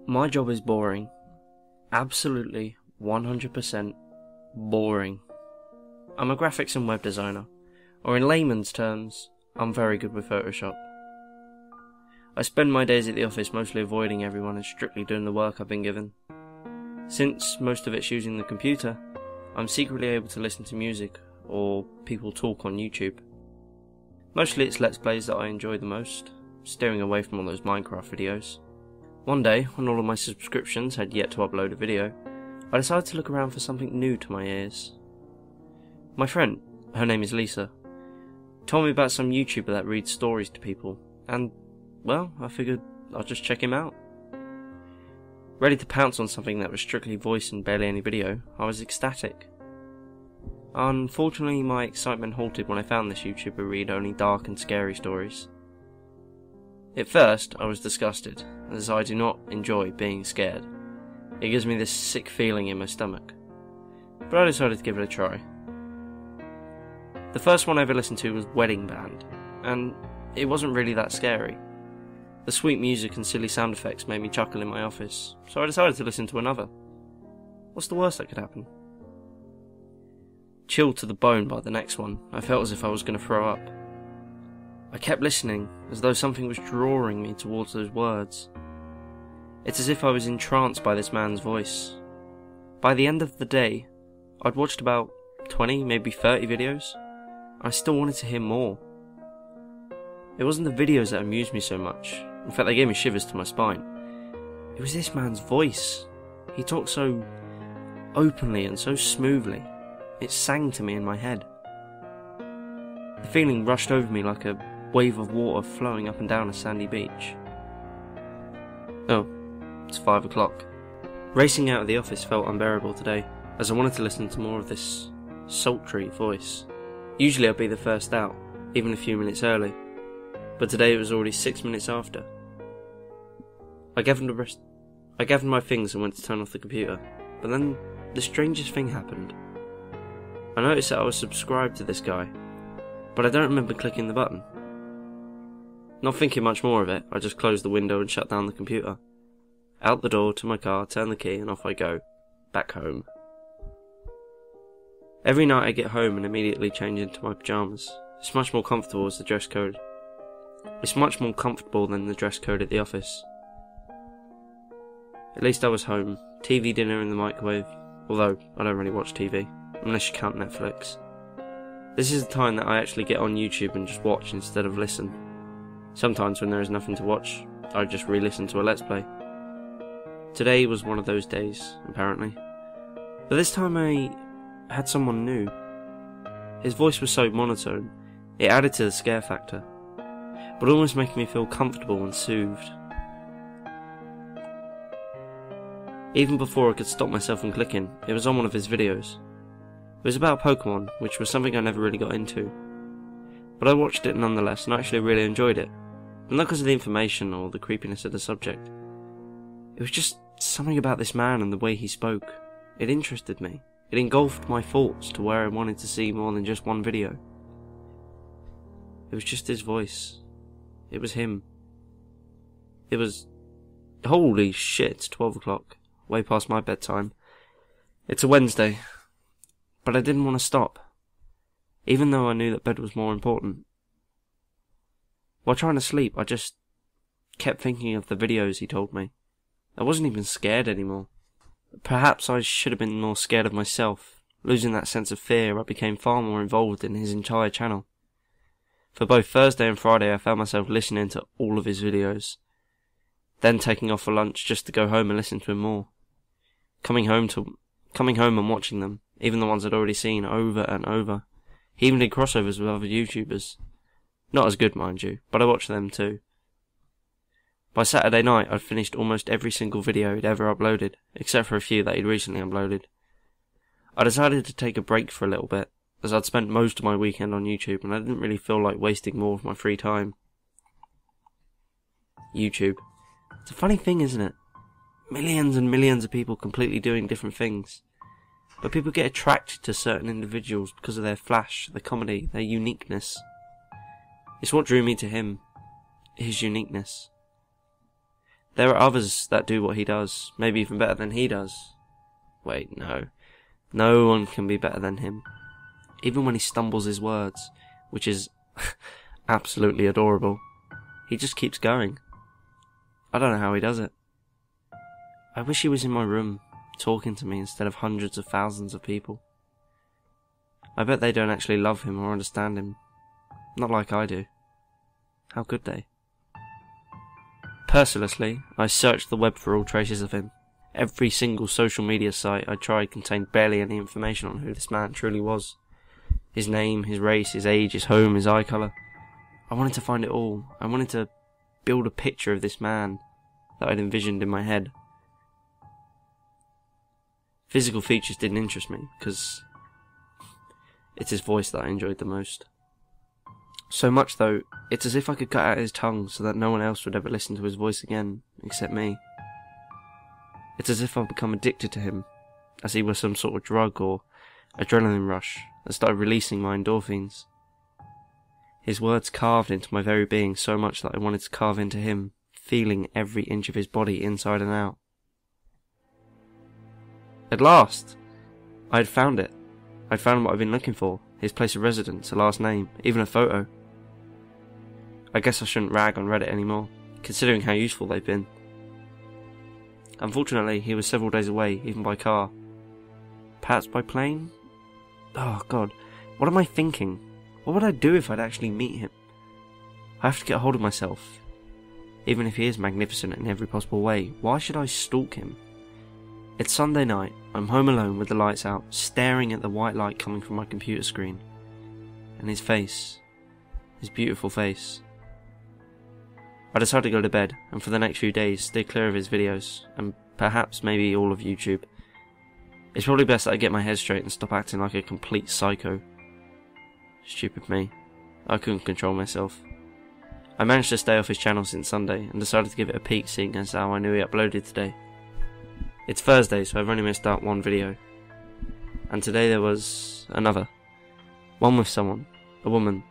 My job is boring. Absolutely 100% boring. I'm a graphics and web designer, or in layman's terms, I'm very good with Photoshop. I spend my days at the office mostly avoiding everyone and strictly doing the work I've been given. Since most of it's using the computer, I'm secretly able to listen to music or people talk on YouTube. Mostly it's Let's Plays that I enjoy the most, steering away from all those Minecraft videos. One day, when all of my subscriptions had yet to upload a video, I decided to look around for something new to my ears. My friend, her name is Lisa, told me about some YouTuber that reads stories to people, and, well, I figured I'd just check him out. Ready to pounce on something that was strictly voice and barely any video, I was ecstatic. Unfortunately, my excitement halted when I found this YouTuber read only dark and scary stories. At first, I was disgusted, as I do not enjoy being scared. It gives me this sick feeling in my stomach. But I decided to give it a try. The first one I ever listened to was Wedding Band, and it wasn't really that scary. The sweet music and silly sound effects made me chuckle in my office, so I decided to listen to another. What's the worst that could happen? Chilled to the bone by the next one, I felt as if I was going to throw up. I kept listening, as though something was drawing me towards those words. It's as if I was entranced by this man's voice. By the end of the day, I'd watched about 20, maybe 30 videos. I still wanted to hear more. It wasn't the videos that amused me so much. In fact, they gave me shivers to my spine. It was this man's voice. He talked so openly and so smoothly. It sang to me in my head. The feeling rushed over me like a wave of water flowing up and down a sandy beach. Oh, it's 5 o'clock. Racing out of the office felt unbearable today, as I wanted to listen to more of this sultry voice. Usually I'd be the first out, even a few minutes early, but today it was already 6 minutes after. I gathered my things and went to turn off the computer, but then the strangest thing happened. I noticed that I was subscribed to this guy, but I don't remember clicking the button. Not thinking much more of it, I just closed the window and shut down the computer. Out the door to my car, turn the key, and off I go. Back home. Every night I get home and immediately change into my pyjamas. It's much more comfortable as the dress code. It's much more comfortable than the dress code at the office. At least I was home. TV dinner in the microwave, although I don't really watch TV, unless you count Netflix. This is the time that I actually get on YouTube and just watch instead of listen. Sometimes when there is nothing to watch, I just re-listen to a Let's Play. Today was one of those days, apparently. But this time I had someone new. His voice was so monotone, it added to the scare factor, but almost making me feel comfortable and soothed. Even before I could stop myself from clicking, it was on one of his videos. It was about Pokemon, which was something I never really got into. But I watched it nonetheless and actually really enjoyed it. But not because of the information or the creepiness of the subject. It was just something about this man and the way he spoke. It interested me. It engulfed my thoughts to where I wanted to see more than just one video. It was just his voice. It was him. It was... Holy shit, it's 12 o'clock. Way past my bedtime. It's a Wednesday. But I didn't want to stop, even though I knew that bed was more important. While trying to sleep, I just kept thinking of the videos he told me. I wasn't even scared anymore. Perhaps I should have been more scared of myself. Losing that sense of fear, I became far more involved in his entire channel. For both Thursday and Friday, I found myself listening to all of his videos, then taking off for lunch just to go home and listen to him more. Coming home and watching them, even the ones I'd already seen over and over. He even did crossovers with other YouTubers. Not as good, mind you, but I watched them too. By Saturday night, I'd finished almost every single video he'd ever uploaded, except for a few that he'd recently uploaded. I decided to take a break for a little bit, as I'd spent most of my weekend on YouTube and I didn't really feel like wasting more of my free time. YouTube. It's a funny thing, isn't it? Millions and millions of people completely doing different things. But people get attracted to certain individuals because of their flash, their comedy, their uniqueness. It's what drew me to him. His uniqueness. There are others that do what he does, maybe even better than he does. Wait, no. No one can be better than him. Even when he stumbles his words, which is absolutely adorable, he just keeps going. I don't know how he does it. I wish he was in my room, talking to me instead of hundreds of thousands of people. I bet they don't actually love him or understand him. Not like I do. How could they? Mercilessly, I searched the web for all traces of him. Every single social media site I tried contained barely any information on who this man truly was. His name, his race, his age, his home, his eye colour. I wanted to find it all. I wanted to build a picture of this man that I'd envisioned in my head. Physical features didn't interest me, because it's his voice that I enjoyed the most. So much though, it's as if I could cut out his tongue so that no one else would ever listen to his voice again, except me. It's as if I've become addicted to him, as he was some sort of drug or adrenaline rush that started releasing my endorphins. His words carved into my very being so much that I wanted to carve into him, feeling every inch of his body inside and out. At last! I had found it. I'd found what I'd been looking for, his place of residence, a last name, even a photo. I guess I shouldn't rag on Reddit anymore, considering how useful they've been. Unfortunately, he was several days away, even by car. Perhaps by plane? Oh god, what am I thinking? What would I do if I'd actually meet him? I have to get a hold of myself. Even if he is magnificent in every possible way, why should I stalk him? It's Sunday night, I'm home alone with the lights out, staring at the white light coming from my computer screen. And his face. His beautiful face. I decided to go to bed, and for the next few days stay clear of his videos, and perhaps maybe all of YouTube. It's probably best that I get my head straight and stop acting like a complete psycho. Stupid me. I couldn't control myself. I managed to stay off his channel since Sunday, and decided to give it a peek seeing as how I knew he uploaded today. It's Thursday, so I've only missed out one video. And today there was another. One with someone. A woman.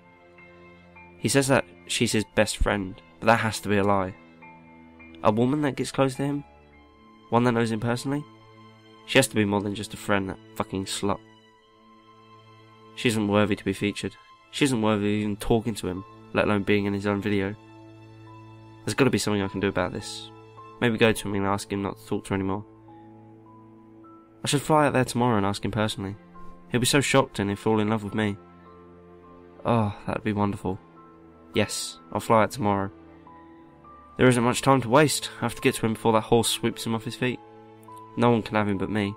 He says that she's his best friend, but that has to be a lie. A woman that gets close to him? One that knows him personally? She has to be more than just a friend, that fucking slut. She isn't worthy to be featured. She isn't worthy of even talking to him, let alone being in his own video. There's got to be something I can do about this. Maybe go to him and ask him not to talk to her anymore. I should fly out there tomorrow and ask him personally. He'll be so shocked and he'll fall in love with me. Oh, that'd be wonderful. Yes, I'll fly out tomorrow. There isn't much time to waste. I have to get to him before that horse sweeps him off his feet. No one can have him but me.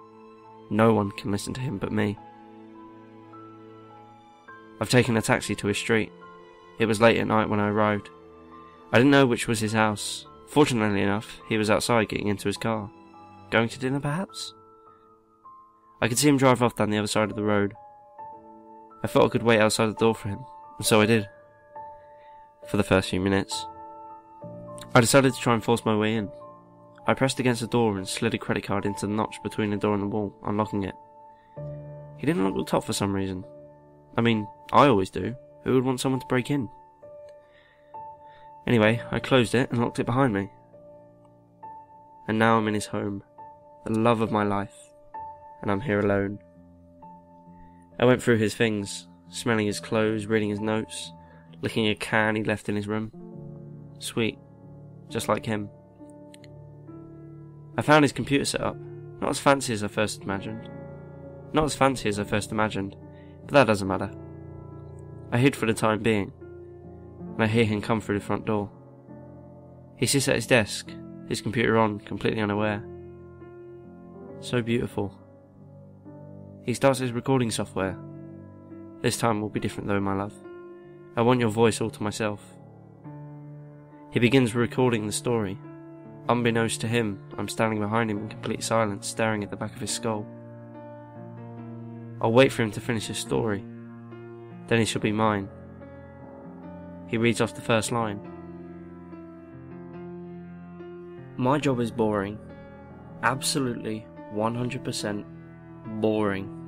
No one can listen to him but me. I've taken a taxi to his street. It was late at night when I arrived. I didn't know which was his house. Fortunately enough, he was outside getting into his car. Going to dinner, perhaps? I could see him drive off down the other side of the road. I thought I could wait outside the door for him, and so I did. For the first few minutes. I decided to try and force my way in. I pressed against the door and slid a credit card into the notch between the door and the wall, unlocking it. He didn't look the top for some reason. I mean, I always do. Who would want someone to break in? Anyway, I closed it and locked it behind me. And now I'm in his home, the love of my life, and I'm here alone. I went through his things, smelling his clothes, reading his notes, licking a can he left in his room. Sweet, just like him. I found his computer set up, not as fancy as I first imagined. Not as fancy as I first imagined, but that doesn't matter. I hid for the time being, and I hear him come through the front door. He sits at his desk, his computer on, completely unaware. So beautiful. He starts his recording software. This time will be different though, my love. I want your voice all to myself. He begins recording the story. Unbeknownst to him, I'm standing behind him in complete silence, staring at the back of his skull. I'll wait for him to finish his story. Then he shall be mine. He reads off the first line. My job is boring. Absolutely 100% boring.